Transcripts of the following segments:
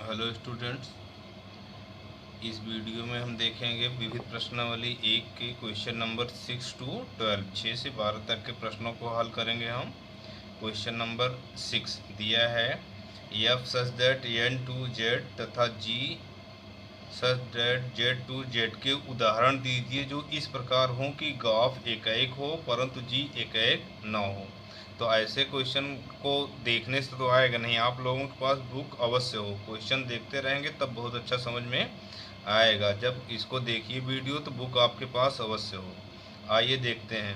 Hello students, इस video में हम देखेंगे विविध प्रश्नावली 1 के क्वेश्चन नंबर 6 to 12, 6 से 12 तक के प्रश्नों को हल करेंगे हम। क्वेश्चन नंबर 6 दिया है f such that N to Z तथा g such that Z to Z के उदाहरण दीजिए जो इस प्रकार हों कि ग्राफ एकाएक हो परंतु जी एकाएक न हो। तो ऐसे क्वेश्चन को देखने से तो आएगा नहीं, आप लोगों के पास बुक अवश्य हो। क्वेश्चन देखते रहेंगे तब बहुत अच्छा समझ में आएगा। जब इसको देखिए वीडियो तो बुक आपके पास अवश्य हो। आइए देखते हैं।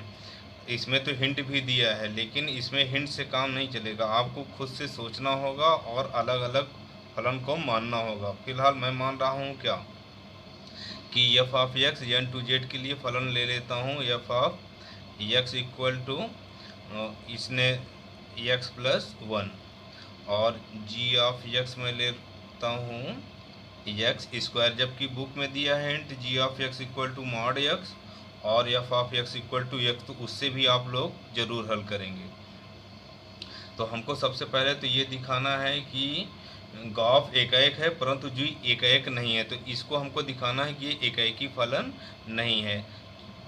इसमें तो हिंट भी दिया है, लेकिन इसमें हिंट से काम नहीं चलेगा, आपको खुद से सोचना होगा और अलग अलग फलन को मानना होगा। फिलहाल मैं मान रहा हूँ क्या कि f of x N to Z के लिए फलन ले लेता हूँ। F of x equal to इसने एक्स प्लस 1 और जी ऑफ एक्स में लेता हूँ एक्स स्क्वायर, जबकि बुक में दिया है hint g of x equal to mod x और f of x equal to x, तो उससे भी आप लोग जरूर हल करेंगे। तो हमको सबसे पहले तो ये दिखाना है कि ग्राफ एकाएक है परंतु जी एकाएक नहीं है, तो इसको हमको दिखाना है कि ये एकाएकी फलन नहीं है।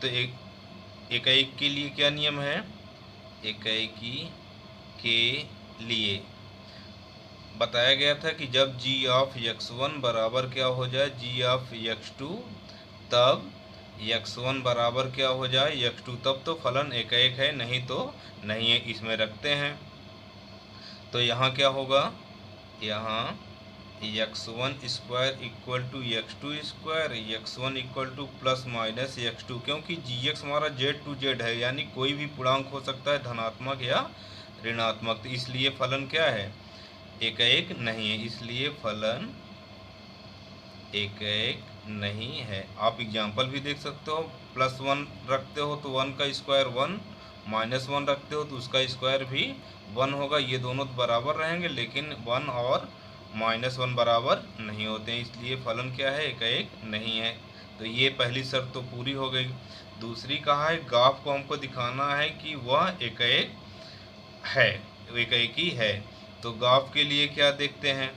तो एकाएक के लिए क्या नियम है? एकाएकी के लिए बताया गया था कि जब g ऑफ x1 बराबर क्या हो जाए g ऑफ x2, तब x1 बराबर क्या हो जाए x2, तब तो फलन एकाएक है, नहीं तो नहीं है। इसमें रखते हैं तो यहाँ क्या होगा, यहाँ x1 square equal to x2 square, x1 equal to plus minus x2, क्योंकि gx हमारा z टू z है, यानी कोई भी पूर्णांक हो सकता है, धनात्मक या ऋणात्मक। तो इसलिए फलन क्या है? एकाएक नहीं है, इसलिए फलन एकाएक नहीं है। आप एग्जाम्पल भी देख सकते हो, +1 रखते हो तो 1 का स्क्वायर 1, -1 रखते हो तो उसका स्क्वायर भी 1 होगा। ये दोनों तो बराबर रहेंगे, लेकिन 1 और -1 बराबर नहीं होते हैं, इसलिए फलन क्या है? एकाएक नहीं है। तो ये पहली शर्त तो पूरी हो गई। दूसरी कहा है ग्राफ को हमको दिखाना है कि वह एकाएक है, एकाएकी है। तो ग्राफ के लिए क्या देखते हैं,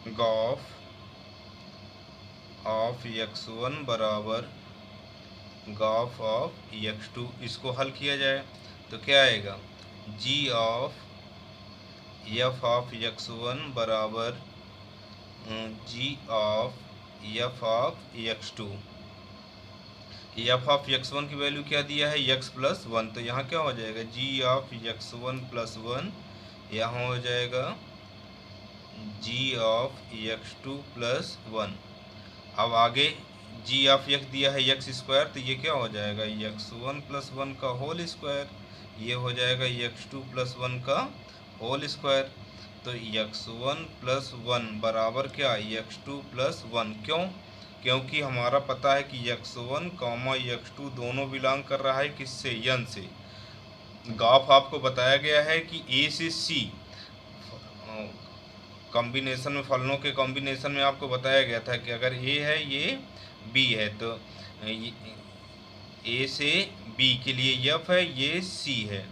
ग्राफ ऑफ x1 बराबर ग्राफ ऑफ x2, इसको हल किया जाए तो क्या आएगा? g of f of x1 बराबर g of f of x2। F of x1 की वैल्यू क्या दिया है? x प्लस 1, तो यहाँ क्या हो जाएगा? g ऑफ x1 प्लस 1, यहाँ हो जाएगा g ऑफ x2 प्लस 1। अब आगे g ऑफ x दिया है x स्क्वायर, तो ये क्या हो जाएगा? x1 प्लस 1 का होल स्क्वायर, ये हो जाएगा x2 प्लस 1 का होल स्क्वायर। तो x1 प्लस 1 बराबर क्या? x2 plus 1। क्यों? क्योंकि हमारा पता है कि x1 कॉमा x2 दोनों बिलोंग कर रहा है किससे? n से। ग्राफ आपको बताया गया है कि a से c कॉम्बिनेशन में, फलनों के कॉम्बिनेशन में आपको बताया गया था कि अगर a है ये b है, तो a से b के लिए f है, ये c है,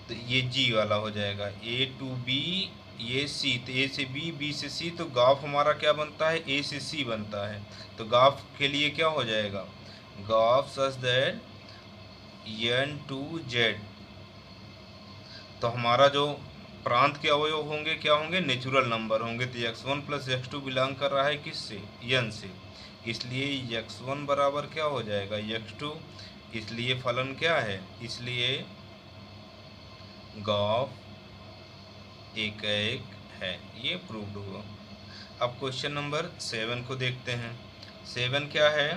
तो ये g वाला हो जाएगा। a टू b ये c, तो a से b, b से c, तो ग्राफ हमारा क्या बनता है? a से c बनता है। तो ग्राफ के लिए क्या हो जाएगा? Graph such that n to z, तो हमारा जो प्रांत के अवयव होंगे क्या होंगे? नेचुरल नंबर होंगे। तो x1 प्लस x2 बिलोंग कर रहा है किससे? n से, इसलिए x1 बराबर क्या हो जाएगा? x2, इसलिए फलन क्या है? इसलिए ग्राफ एकाएक है, ये प्रूव्ड हुआ। अब क्वेश्चन नंबर 7 को देखते हैं। 7 क्या है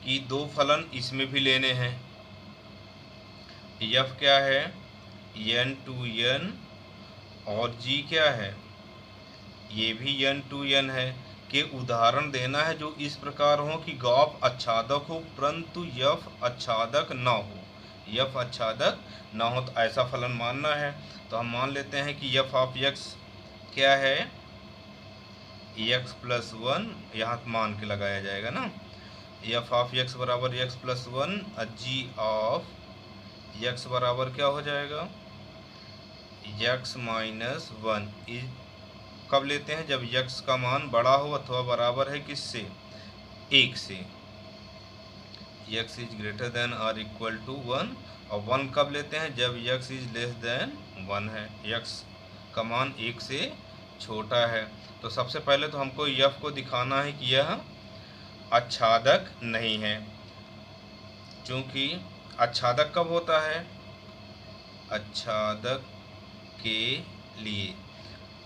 कि दो फलन इसमें भी लेने हैं। f क्या है? n टू n, और g क्या है? ये भी n टू n है, के उदाहरण देना है जो इस प्रकार हो कि ग्राफ आच्छादक हो परंतु f आच्छादक न हो। f आच्छादक न हो तो ऐसा फलन मानना है। तो हम मान लेते हैं कि f ऑफ x क्या है? x प्लस 1, यहाँ मान के लगाया जाएगा ना। f ऑफ x बराबर x plus 1, g of x बराबर क्या हो जाएगा, यक्स माइनस 1 कब लेते हैं, जब यक्स का मान बड़ा हो अथवा बराबर है किससे, 1 से। यक्स इज ग्रेटर देन और इक्वल टू 1, और 1 कब लेते हैं, जब यक्स इज लेस देन 1 है, यक्स का मान 1 से छोटा है। तो सबसे पहले तो हमको यफ को दिखाना है कि यह आच्छादक नहीं है, क्योंकि आच्छादक कब होता है, आच्छादक के लिए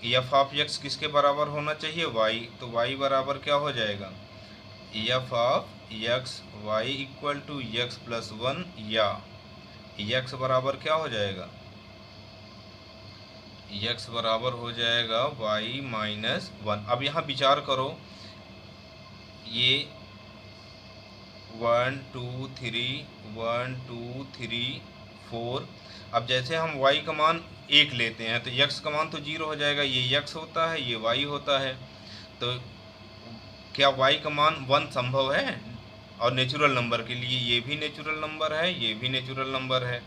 एफ ऑफ एक्स किसके बराबर होना चाहिए, वाई। तो वाई बराबर क्या हो जाएगा, f of x y equal to x plus 1, या एक्स बराबर क्या हो जाएगा, एक्स बराबर हो जाएगा वाई माइनस 1। अब यहाँ विचार करो, ये 1 2 3 1 2 3 4, अब जैसे हम y का मान 1 लेते हैं तो x का मान तो 0 हो जाएगा, ये x होता है, ये y होता है। तो क्या y का मान 1 संभव है, और नेचुरल नंबर के लिए ये भी नेचुरल नंबर है, ये भी नेचुरल नंबर है।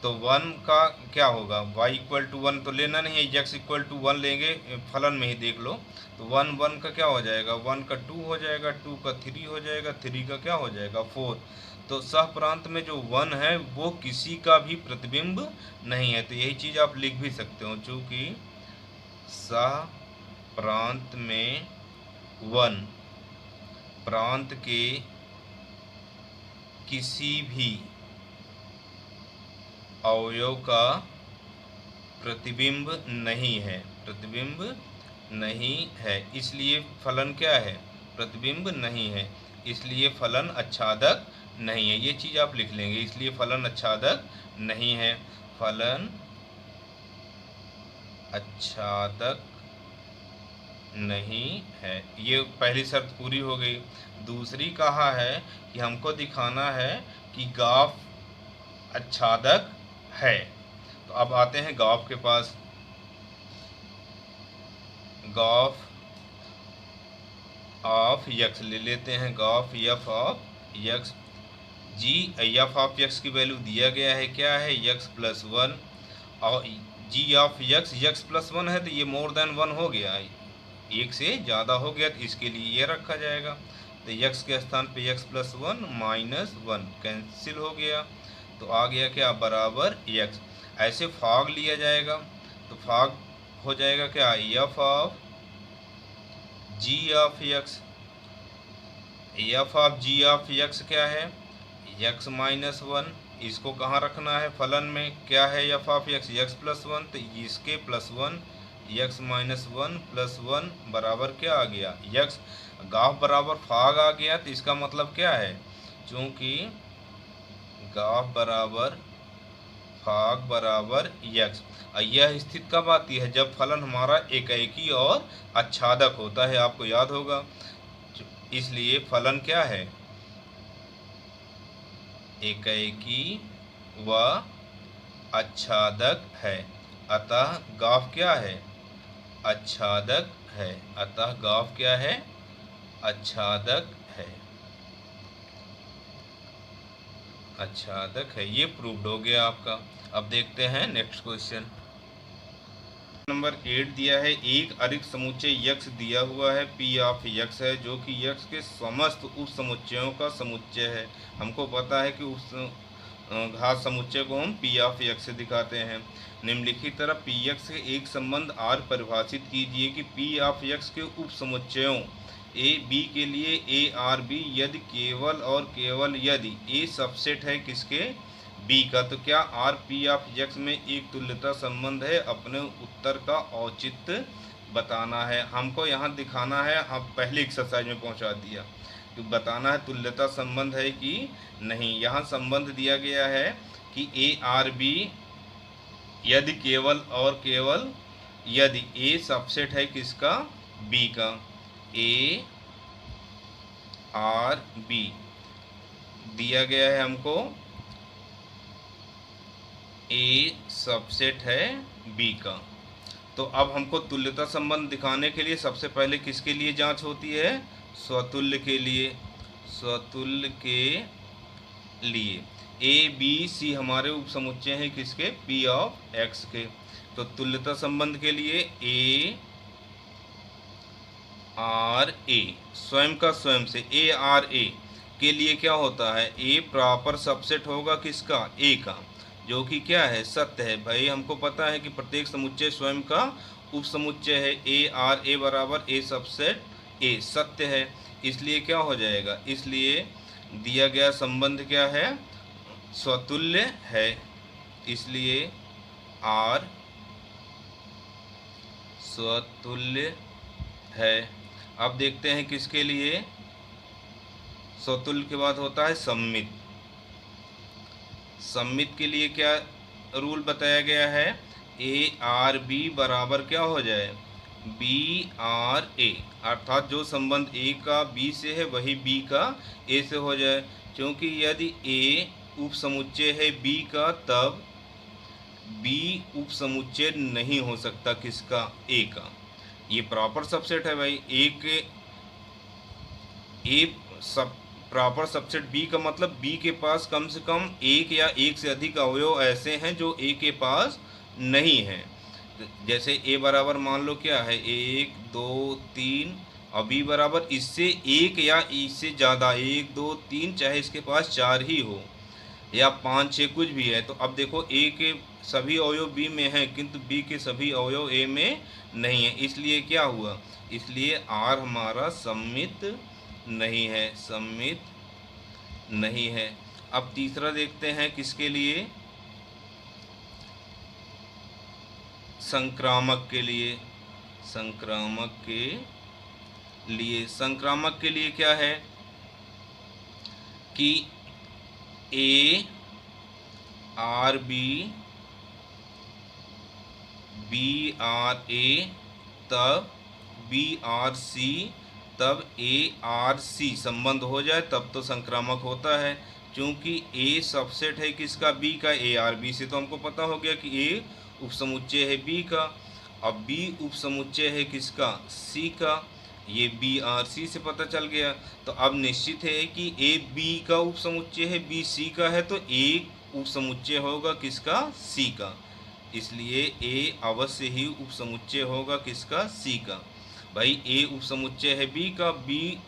तो 1 का क्या होगा, y इक्वल टू 1 तो लेना नहीं है, x इक्वल टू 1 लेंगे, फलन में ही देख लो। तो 1 का क्या हो जाएगा, 1 का 2 हो जाएगा, 2 का 3 हो जाएगा, 3 का क्या हो जाएगा 4। तो सह प्रांत में जो 1 है वो किसी का भी प्रतिबिंब नहीं है। तो यही चीज़ आप लिख भी सकते हो, चूँकि सह प्रांत में 1 प्रांत के किसी भी अवयव का प्रतिबिंब नहीं है, प्रतिबिंब नहीं है, इसलिए फलन क्या है, प्रतिबिंब नहीं है, इसलिए फलन आच्छादक नहीं है। ये चीज़ आप लिख लेंगे, इसलिए फलन आच्छादक नहीं है, फलन आच्छादक नहीं है। ये पहली शर्त पूरी हो गई। दूसरी कहा है कि हमको दिखाना है कि गाफ आच्छादक है। तो अब आते हैं गाफ के पास। गाफ ऑफ यक्स ले लेते हैं, graph f of x, g f of x की वैल्यू दिया गया है, क्या है, यक्स प्लस 1, और g of x x plus 1 है, तो ये मोर देन 1 हो गया, 1 से ज़्यादा हो गया, तो इसके लिए ये रखा जाएगा। तो यक्स के स्थान पे यक्स प्लस 1 माइनस 1 कैंसिल हो गया, तो आ गया क्या, बराबर यक्स। ऐसे फाग लिया जाएगा, तो फाग हो जाएगा क्या, f of g of x, f of g of x क्या है, यक्स माइनस 1, इसको कहाँ रखना है, फलन में, क्या है F of x, x plus 1, तो इसके प्लस 1, यक्स माइनस 1 प्लस 1 बराबर क्या आ गया, यक्स। गाफ बराबर फाग आ गया, तो इसका मतलब क्या है, चूँकि गाफ बराबर फाग बराबर यक्स। यह स्थिति कब आती है, जब फलन हमारा एकाएकी और आच्छादक होता है, आपको याद होगा। इसलिए फलन क्या है, एकाएकी व आच्छादक है, अतः गाफ क्या है, आच्छादक है, अतः गाफ क्या है, आच्छादक है, आच्छादक है। ये प्रूव्ड हो गया आपका। अब देखते हैं नेक्स्ट क्वेश्चन। नंबर 8 दिया है, एक अधिक समुच्चय यक्स दिया हुआ है, पी ऑफ यक्स है, जो कि यक्स के समस्त उप समुच्चयों का समुच्चय है। हमको पता है कि उस घात समुच्चय को हम पी ऑफ यक्स से दिखाते हैं। निम्नलिखित तरह पी यक्स के एक संबंध आर परिभाषित कीजिए कि पी ऑफ यक्स के उप समुच्चयों ए बी के लिए ए आर बी यदि केवल और केवल यदि ए सबसेट है किसके, बी का। तो क्या आर पी ऑफ यक्स में एक तुल्यता संबंध है, अपने उत्तर का औचित्य बताना है। हमको यहाँ दिखाना है, हम पहले एक्सरसाइज में पहुँचा दिया कि बताना है तुल्यता संबंध है कि नहीं। यहाँ संबंध दिया गया है कि ए आर बी यदि केवल और केवल यदि ए सबसेट है किसका, बी का, ए आर बी दिया गया है हमको, ए सबसेट है बी का। तो अब हमको तुल्यता संबंध दिखाने के लिए सबसे पहले किसके लिए जांच होती है, स्वतुल्य के लिए, स्वतुल्य के लिए। ए बी सी हमारे उप समुच्चय हैं किसके, पी ऑफ एक्स के। तो तुल्यता संबंध के लिए ए आर ए स्वयं का स्वयं से ए आर ए के लिए क्या होता है, ए प्रॉपर सबसेट होगा किसका, ए का, जो कि क्या है, सत्य है। भाई हमको पता है कि प्रत्येक समुच्चय स्वयं का उप समुच्चय है। ए आर ए बराबर ए सबसेट ए सत्य है, इसलिए क्या हो जाएगा, इसलिए दिया गया संबंध क्या है, स्वतुल्य है, इसलिए आर स्वतुल्य है। अब देखते हैं किसके लिए, स्वतुल्य के बाद होता है सम्मित। सम्मित के लिए क्या रूल बताया गया है, ए आर बी बराबर क्या हो जाए, बी आर ए, अर्थात जो संबंध ए का बी से है वही बी का ए से हो जाए। क्योंकि यदि ए उप समुच्चय है बी का, तब बी उप समुच्चय नहीं हो सकता किसका, ए का। ये प्रॉपर सबसेट है भाई, प्रॉपर सबसेट बी का मतलब बी के पास कम से कम एक या एक से अधिक अवयव ऐसे हैं जो ए के पास नहीं है। जैसे ए बराबर मान लो क्या है, 1 2 3, और बी बराबर इससे एक या इससे ज़्यादा 1 2 3, चाहे इसके पास 4 ही हो या 5 6 कुछ भी है। तो अब देखो ए के सभी अवयव बी में हैं किंतु बी के सभी अवयव ए में नहीं है, इसलिए क्या हुआ, इसलिए आर हमारा सम्मित नहीं है, सम्मित नहीं है। अब तीसरा देखते हैं किसके लिए, संक्रामक के लिए। संक्रामक के लिए, संक्रामक के लिए क्या है कि a R b b R a तब बी आर सी तब ए आर सी संबंध हो जाए तब तो संक्रामक होता है। क्योंकि ए सबसेट है किसका, बी का, ए आर बी से तो हमको पता हो गया कि ए उपसमुच्चय है बी का, अब बी उपसमुच्चय है किसका, सी का, ये बी आर सी से पता चल गया। तो अब निश्चित है कि ए बी का उपसमुच्चय है, बी सी का है, तो ए उपसमुच्चय होगा किसका, सी का, इसलिए ए अवश्य ही उपसमुच्चय होगा किसका, सी का। भाई ए उपसमुच्चय है बी का, बी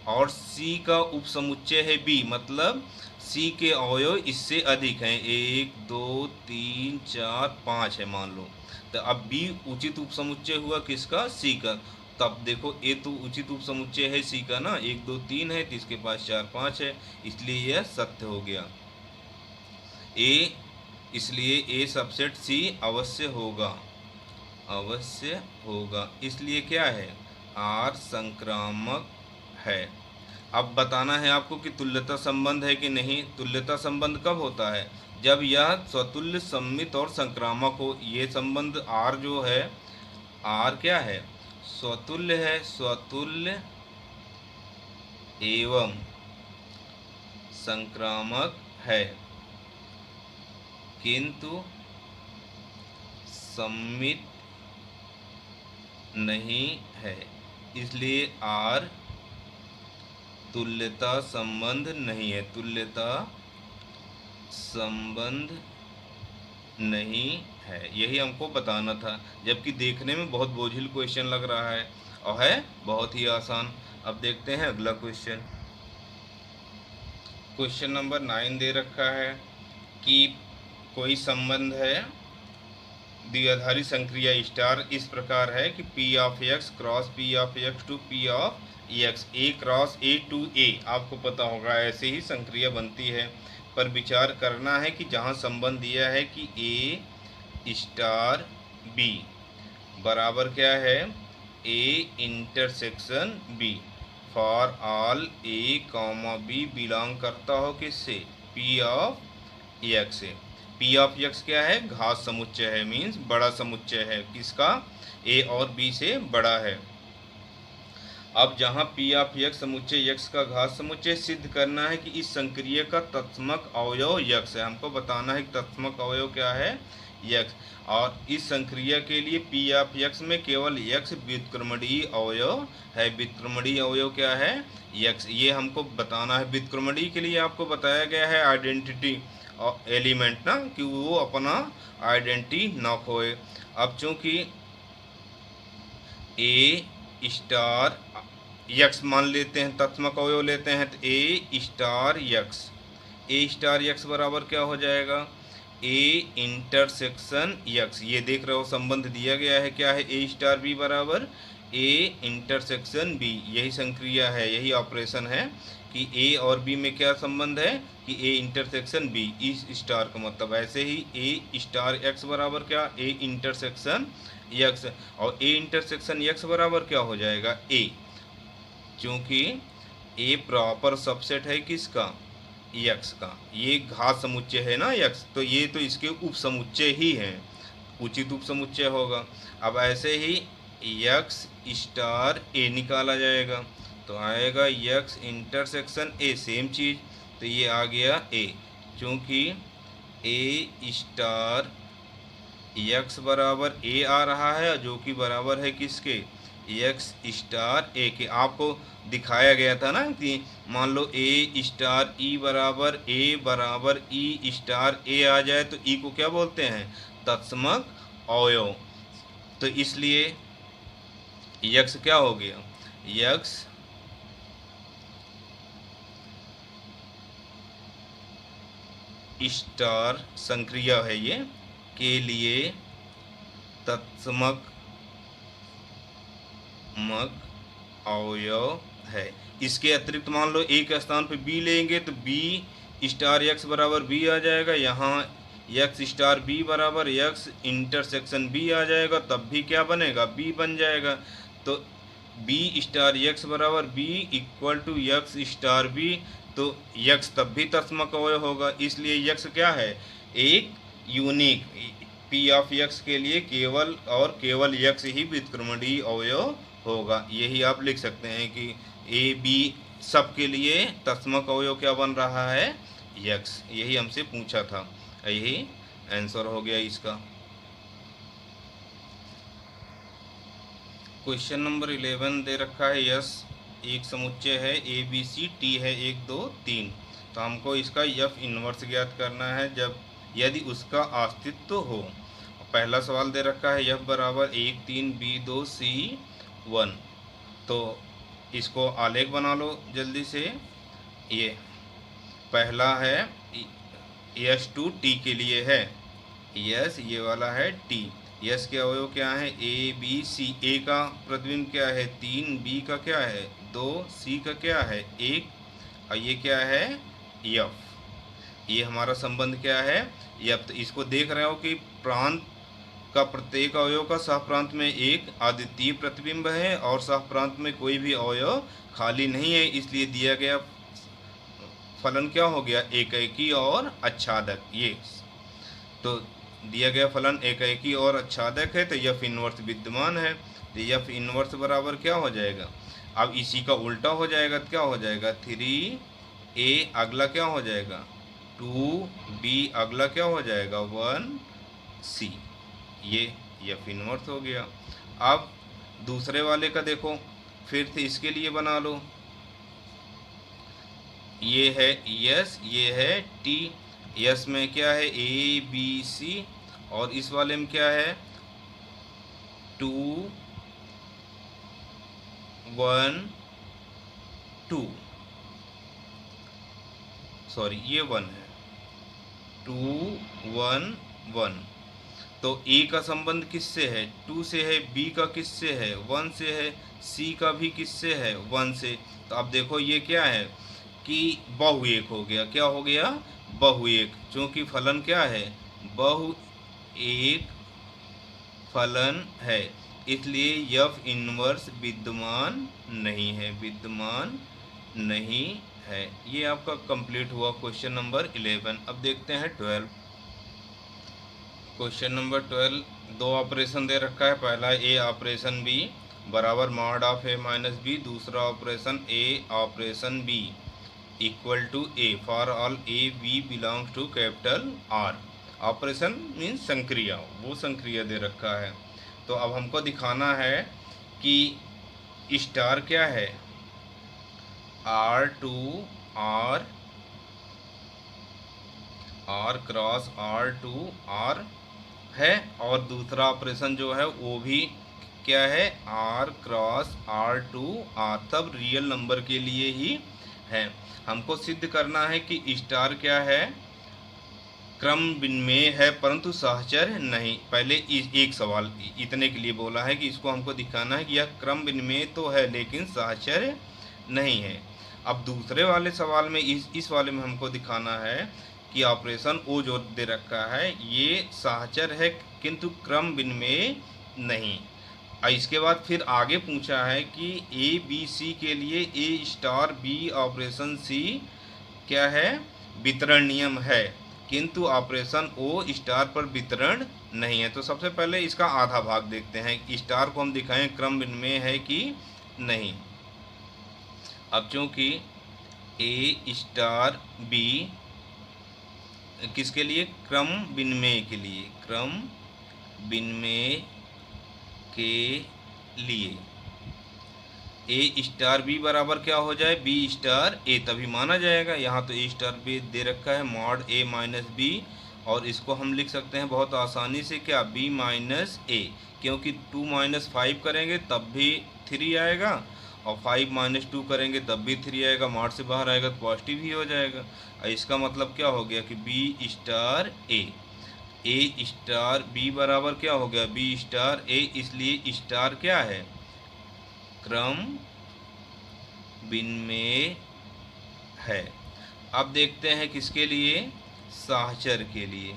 और सी का उपसमुच्चय है बी, मतलब सी के अवयव इससे अधिक हैं, 1 2 3 4 5 है मान लो। तो अब बी उचित उपसमुच्चय हुआ किसका, सी का। तब देखो ए तो उचित उपसमुच्चय है सी का ना, 1 2 3 है तो इसके पास 4 5 है, इसलिए यह सत्य हो गया ए, इसलिए ए सबसेट सी अवश्य होगा, अवश्य होगा, इसलिए क्या है, आर संक्रामक है। अब बताना है आपको कि तुल्यता संबंध है कि नहीं। तुल्यता संबंध कब होता है, जब यह स्वतुल्य, सम्मित और संक्रामक हो। ये संबंध आर जो है, आर क्या है, स्वतुल्य है, स्वतुल्य एवं संक्रामक है, किंतु सम्मित नहीं है, इसलिए आर तुल्यता संबंध नहीं है, तुल्यता संबंध नहीं है, यही हमको बताना था। जबकि देखने में बहुत बोझिल क्वेश्चन लग रहा है और है बहुत ही आसान। अब देखते हैं अगला क्वेश्चन। क्वेश्चन नंबर 9 दे रखा है कि कोई संबंध है द्विआधारी संक्रिया स्टार इस प्रकार है कि P of x cross P of x to P of x, A cross A to A, आपको पता होगा ऐसे ही संक्रिया बनती है। पर विचार करना है कि जहाँ संबंध दिया है कि A स्टार B बराबर क्या है, A intersection B, for all A comma B belong करता हो किससे, P ऑफ x से। P ऑफ x क्या है, घात समुच्चय है, मीन्स बड़ा समुच्चय है किसका, A और B से बड़ा है। अब जहाँ P ऑफ x समुच्चय x का घात समुच्चय, सिद्ध करना है कि इस संक्रिय का तत्समक अवयव x है। हमको बताना है कि तत्समक अवयव क्या है, यक्स। और इस संक्रिया के लिए पी ऑफ यक्स में केवल यक्स व्युत्क्रमणीय अवयव है। व्युत्क्रमणीय अवयव क्या है? यक्स। ये हमको बताना है। व्युत्क्रमणीय के लिए आपको बताया गया है आइडेंटिटी एलिमेंट ना, कि वो अपना आइडेंटिटी ना खोए। अब चूंकि ए स्टार यक्स मान लेते हैं, तत्समक अवयव लेते हैं, तो ए स्टार यक्स, ए स्टार यक्स बराबर क्या हो जाएगा? A intersection x. ये देख रहे हो संबंध दिया गया है, क्या है? ए स्टार बी बराबर ए इंटरसेक्शन बी। यही संक्रिया है, यही ऑपरेशन है कि ए और बी में क्या संबंध है कि ए इंटरसेक्शन बी। इस स्टार का मतलब ऐसे ही ए स्टार एक्स बराबर क्या? A intersection x. और ए इंटरसेक्शन यक्स बराबर क्या हो जाएगा? ए, क्योंकि ए प्रॉपर सबसेट है किसका? यक्स का। ये घात समुच्चय है ना यक्स, तो ये तो इसके उप समुच्चय ही हैं, उचित उप समुच्चय होगा। अब ऐसे ही यक्स स्टार ए निकाला जाएगा, तो आएगा यक्स इंटरसेक्शन ए, सेम चीज, तो ये आ गया ए, क्योंकि ए स्टार यक्स बराबर ए आ रहा है, जो कि बराबर है किसके? यक्स स्टार ए के। आपको दिखाया गया था ना कि मान लो ए स्टार ई बराबर ई स्टार ए आ जाए तो ई को क्या बोलते हैं? तत्समक अवयव। तो इसलिए यक्स क्या हो गया? यक्स स्टार संक्रिया है ये के लिए तत्समक अवयव है। इसके अतिरिक्त मान लो ए के स्थान पे बी लेंगे तो बी स्टार यक्स बराबर बी आ जाएगा। यहाँ यक्स स्टार बी बराबर यक्स इंटरसेक्शन बी आ जाएगा, तब भी क्या बनेगा? बी बन जाएगा। तो बी स्टार यक्स बराबर B equal to x star B, तो यक्स तब भी तत्समक अवयव होगा। इसलिए यक्स क्या है? एक यूनिक पी ऑफ यक्स के लिए केवल और केवल यक्स ही व्युत्क्रमणीय अवयव होगा। यही आप लिख सकते हैं कि ए बी सब के लिए तत्समक अवयव क्या बन रहा है? यक्स। यही हमसे पूछा था, यही आंसर हो गया इसका। क्वेश्चन नंबर 11 दे रखा है यस एक समुच्चय है, ए बी सी टी है 1 2 3, तो हमको इसका एफ इनवर्स ज्ञात करना है जब यदि उसका अस्तित्व हो। पहला सवाल दे रखा है एफ बराबर 1 3 बी 2 सी 1, तो इसको आलेख बना लो जल्दी से। ये पहला है यस टू टी के लिए है, यस ये वाला है टी। यस के अवयव क्या है? A B C. ए का प्रतिबिंब क्या है? 3, बी का क्या है? 2, सी का क्या है? 1, और ये क्या है? एफ। ये हमारा संबंध क्या है? एफ। तो इसको देख रहे हो कि प्रांत का प्रत्येक अवयव का सह प्रांत में एक अद्वितीय प्रतिबिंब है और सह प्रांत में कोई भी अवयव खाली नहीं है, इसलिए दिया गया फलन क्या हो गया? एकाएकी और आच्छादक। ये तो दिया गया फलन एकाएकी और आच्छादक है, तो एफ इनवर्स विद्यमान है, तो एफ इनवर्स बराबर क्या हो जाएगा? अब इसी का उल्टा हो जाएगा, तो क्या हो जाएगा? 3a अगला क्या हो जाएगा? 2b अगला क्या हो जाएगा? 1c। ये एफ इनवर्स हो गया। अब दूसरे वाले का देखो, फिर से इसके लिए बना लो। ये है यस, ये है टी। यस में क्या है? ए बी सी, और इस वाले में क्या है? 2 1 2, सॉरी ये 1 है, 2 1 1। तो ए का संबंध किससे है? 2 से है, बी का किससे है? 1 से है, सी का भी किससे है? 1 से। तो अब देखो ये क्या है कि बहु एक हो गया। क्या हो गया? बहु एक, क्योंकि फलन क्या है? बहु एक फलन है, इसलिए एफ इनवर्स विद्यमान नहीं है, विद्यमान नहीं है। ये आपका कंप्लीट हुआ क्वेश्चन नंबर 11। अब देखते हैं 12। क्वेश्चन नंबर 12 दो ऑपरेशन दे रखा है। पहला ए ऑपरेशन बी बराबर mod of a minus b, दूसरा operation a operation b equal to a for all a b belongs to capital R. Operation means संक्रिया, वो संक्रिया दे रखा है। तो अब हमको दिखाना है कि स्टार क्या है, R2 R cross R2 R है, और दूसरा ऑपरेशन जो है वो भी क्या है, R क्रॉस R2 R, तब रियल नंबर के लिए ही है। हमको सिद्ध करना है कि स्टार क्या है, क्रम विनिमेय है परंतु सहचर नहीं। पहले एक सवाल इतने के लिए बोला है कि इसको हमको दिखाना है कि यह क्रम विनिमेय तो है लेकिन सहचर नहीं है। अब दूसरे वाले सवाल में इस वाले में हमको दिखाना है कि ऑपरेशन ओ जो दे रखा है ये सहचर है किंतु क्रम विनिमेय नहीं। और इसके बाद फिर आगे पूछा है कि ए बी सी के लिए ए स्टार बी ऑपरेशन सी क्या है, वितरण नियम है, किंतु ऑपरेशन ओ स्टार पर वितरण नहीं है। तो सबसे पहले इसका आधा भाग देखते हैं, स्टार को हम दिखाएं क्रम विनिमेय है कि नहीं। अब चूंकि ए स्टार बी किसके लिए, क्रम विनिमेय के लिए, क्रम विनिमेय के लिए ए स्टार बी बराबर क्या हो जाए, बी स्टार ए, तभी माना जाएगा। यहाँ तो ए स्टार बी दे रखा है मॉड ए माइनस बी, और इसको हम लिख सकते हैं बहुत आसानी से क्या, बी माइनस ए, क्योंकि 2 माइनस 5 करेंगे तब भी 3 आएगा, और 5 माइनस 2 करेंगे तब भी 3 आएगा, मॉड से बाहर आएगा तो पॉजिटिव ही हो जाएगा। और इसका मतलब क्या हो गया कि बी स्टार ए स्टार बी बराबर क्या हो गया, बी स्टार ए, इसलिए स्टार क्या है, क्रम विनिमेय है। अब देखते हैं किसके लिए, सहचर के लिए।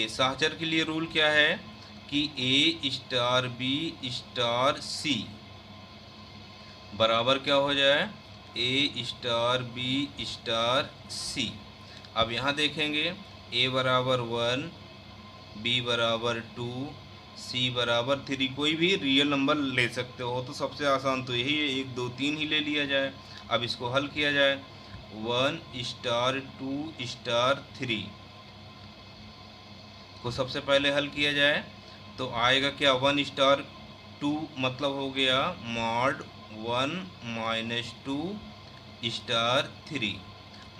सहचर के लिए रूल क्या है कि ए स्टार बी स्टार सी बराबर क्या हो जाए, ए स्टार बी स्टार सी। अब यहाँ देखेंगे ए बराबर 1, बी बराबर 2, सी बराबर 3, कोई भी रियल नंबर ले सकते हो, तो सबसे आसान तो यही है, 1 2 3 ही ले लिया जाए। अब इसको हल किया जाए, 1 स्टार 2 स्टार 3 को सबसे पहले हल किया जाए तो आएगा क्या, 1 स्टार 2 मतलब हो गया mod 1 minus 2 star 3,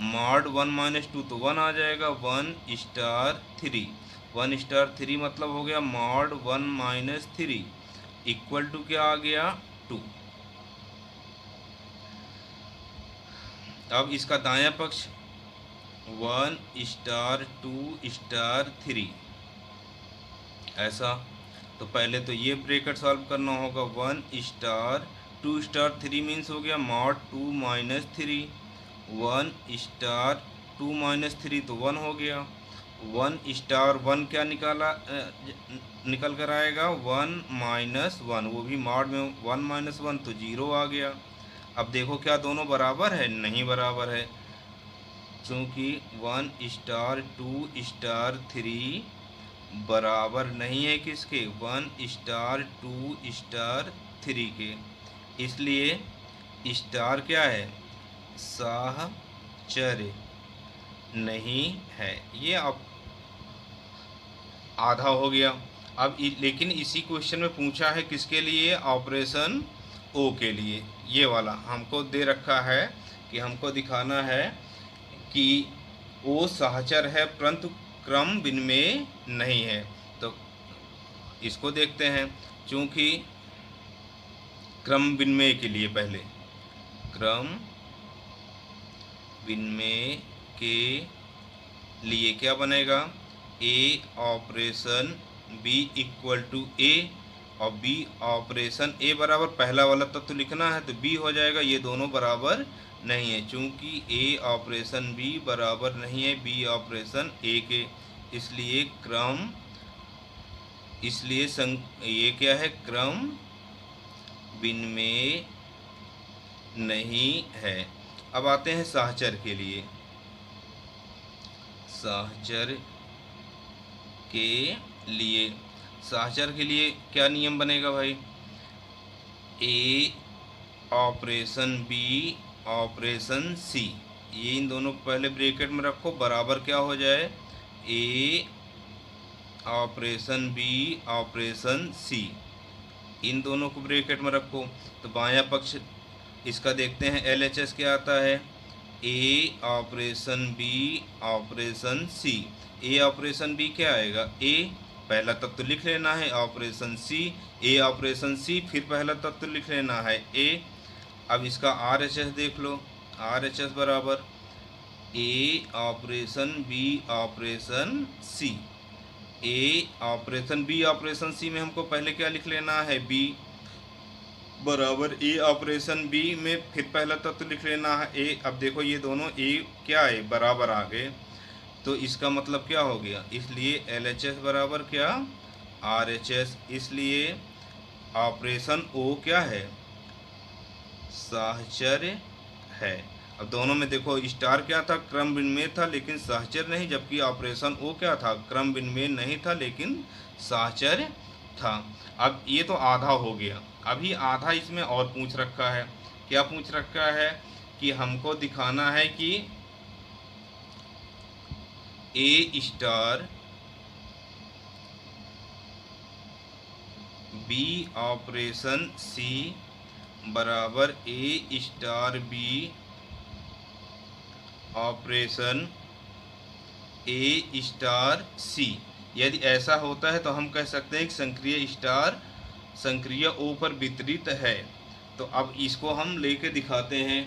mod 1 minus 2 तो 1 आ जाएगा, 1 स्टार 3, 1 स्टार 3 मतलब हो गया मॉड 1 माइनस 3 इक्वल टू क्या आ गया, 2। अब इसका दायां पक्ष 1 स्टार 2 स्टार 3 ऐसा, तो पहले तो ये ब्रैकेट सॉल्व करना होगा, 1 स्टार 2 स्टार 3 मीन्स हो गया मॉड 2 माइनस 3, 1 स्टार 2 माइनस 3 तो 1 हो गया, 1 स्टार 1 क्या निकल कर आएगा, 1 माइनस 1, वो भी मॉड में 1 माइनस 1 तो 0 आ गया। अब देखो क्या दोनों बराबर है, नहीं बराबर है, चूँकि 1 स्टार 2 स्टार 3 बराबर नहीं है किसके, 1 स्टार 2 स्टार 3 के, इसलिए स्टार क्या है, सहचर नहीं है। ये अब आधा हो गया। अब लेकिन इसी क्वेश्चन में पूछा है किसके लिए, ऑपरेशन ओ के लिए। ये वाला हमको दे रखा है कि हमको दिखाना है कि ओ सहचर है परंतु क्रम विनिमेय नहीं है। तो इसको देखते हैं, चूँकि क्रम विनिमेय के लिए पहले क्रम विनिमेय के लिए क्या बनेगा, ए ऑपरेशन बी इक्वल टू ए, और बी ऑपरेशन ए बराबर पहला वाला तत्व लिखना है तो बी हो जाएगा, ये दोनों बराबर नहीं है, चूँकि ए ऑपरेशन बी बराबर नहीं है बी ऑपरेशन ए के, इसलिए ये क्या है, क्रम विनिमेय नहीं है। अब आते हैं सहचर के लिए। सहचर के लिए क्या नियम बनेगा भाई, ए ऑपरेशन बी ऑपरेशन सी, ये इन दोनों को पहले ब्रैकेट में रखो, बराबर क्या हो जाए, ए ऑपरेशन बी ऑपरेशन सी, इन दोनों को ब्रैकेट में रखो। तो बायां पक्ष इसका देखते हैं LHS क्या आता है, ए ऑपरेशन बी ऑपरेशन सी। ए ऑपरेशन बी क्या आएगा, ए पहला तत्व लिख लेना है, ऑपरेशन सी ए ऑपरेशन सी, फिर पहला तत्व लिख लेना है ए। अब इसका RHS देख लो, RHS बराबर ए ऑपरेशन बी ऑपरेशन सी। ए ऑपरेशन बी ऑपरेशन सी में हमको पहले क्या लिख लेना है, बी बराबर ए ऑपरेशन बी में फिर पहला तत्व लिख लेना है ए। अब देखो ये दोनों ए क्या है, बराबर आ गए, तो इसका मतलब क्या हो गया, इसलिए LHS बराबर क्या, RHS। इसलिए ऑपरेशन ओ क्या है, साहचर्य है। अब दोनों में देखो स्टार क्या था, क्रम विनिमेय था लेकिन साहचर्य नहीं, जबकि ऑपरेशन ओ क्या था, क्रम विनिमेय नहीं था लेकिन साहचर्य था। अब ये तो आधा हो गया, अभी आधा इसमें और पूछ रखा है। क्या पूछ रखा है कि हमको दिखाना है कि ए स्टार बी ऑपरेशन सी बराबर ए स्टार बी ऑपरेशन ए स्टार सी। यदि ऐसा होता है तो हम कह सकते हैं कि संक्रिय स्टार संक्रिय ओ पर वितरित है। तो अब इसको हम लेके दिखाते हैं,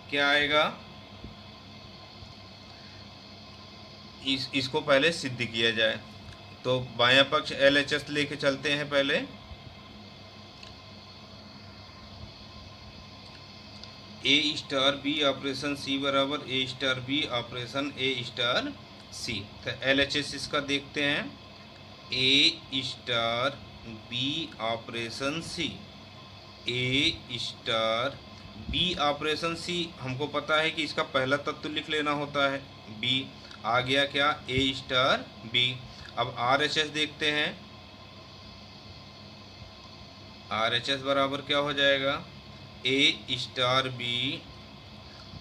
क्या आएगा, इसको पहले सिद्ध किया जाए। तो बायां पक्ष LHS लेके चलते हैं पहले, ए स्टार बी ऑपरेशन सी बराबर ए स्टार बी ऑपरेशन ए स्टार सी। तो LHS इसका देखते हैं, ए स्टार बी ऑपरेशन सी, ए स्टार बी ऑपरेशन सी हमको पता है कि इसका पहला तत्व लिख लेना होता है बी, आ गया क्या, ए स्टार बी। अब RHS देखते हैं, RHS बराबर क्या हो जाएगा, ए स्टार बी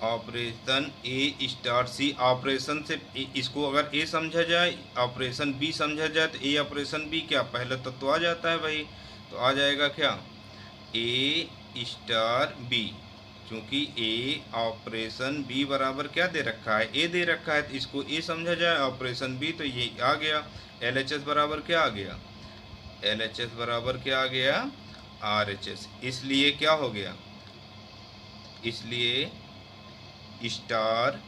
ऑपरेशन ए स्टार सी। ऑपरेशन से इसको अगर ए समझा जाए, ऑपरेशन बी समझा जाए, तो ए ऑपरेशन बी क्या, पहला तत्व आ जाता है भाई, तो आ जाएगा क्या, ए स्टार बी। क्योंकि ए ऑपरेशन बी बराबर क्या दे रखा है, ए दे रखा है, तो इसको ए समझा जाए ऑपरेशन बी, तो ये आ गया। LHS बराबर क्या आ गया, LHS बराबर क्या आ गया, RHS। इसलिए क्या हो गया, इसलिए स्टार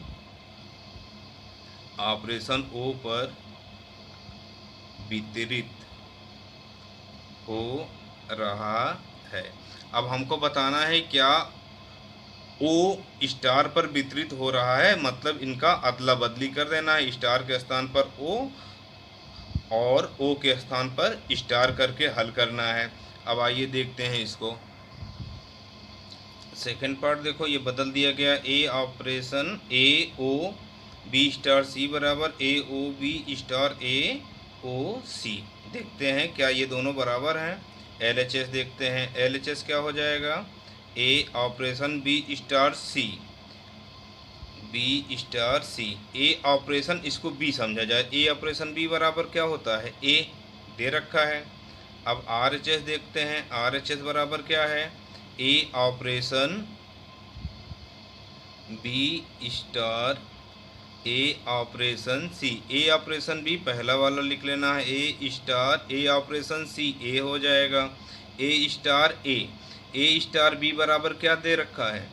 ऑपरेशन ओ पर वितरित हो रहा है। अब हमको बताना है क्या ओ स्टार पर वितरित हो रहा है, मतलब इनका अदला बदली कर देना है, स्टार के स्थान पर ओ और ओ के स्थान पर स्टार करके हल करना है। अब आइए देखते हैं इसको, सेकेंड पार्ट देखो ये बदल दिया गया, ए ऑपरेशन ए ओ बी स्टार सी बराबर ए ओ बी स्टार ए ओ सी। देखते हैं क्या ये दोनों बराबर हैं। LHS देखते हैं, LHS क्या हो जाएगा, ए operation B star c, B star c, ए ऑपरेशन इसको बी समझा जाए, ए ऑपरेशन बी बराबर क्या होता है, ए दे रखा है। अब RHS देखते हैं, RHS बराबर क्या है, ए ऑपरेशन बी स्टार ए ऑपरेशन सी। ए ऑपरेशन बी पहला वाला लिख लेना है, ए स्टार ए ऑपरेशन सी, ए हो जाएगा, ए स्टार ए स्टार बी बराबर क्या दे रखा है,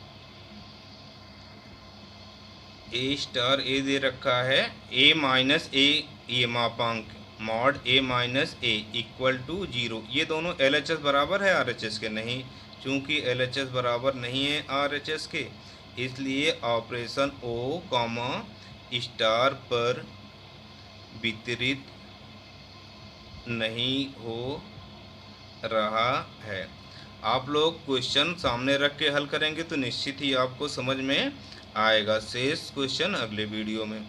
ए स्टार ए दे रखा है, ए माइनस ए, ये मापांक mod A minus A equal to 0। ये दोनों LHS बराबर है RHS के, नहीं, चूँकि LHS बराबर नहीं है RHS के, इसलिए ऑपरेशन ओ कॉमा स्टार पर वितरित नहीं हो रहा है। आप लोग क्वेश्चन सामने रख के हल करेंगे तो निश्चित ही आपको समझ में आएगा। शेष क्वेश्चन अगले वीडियो में।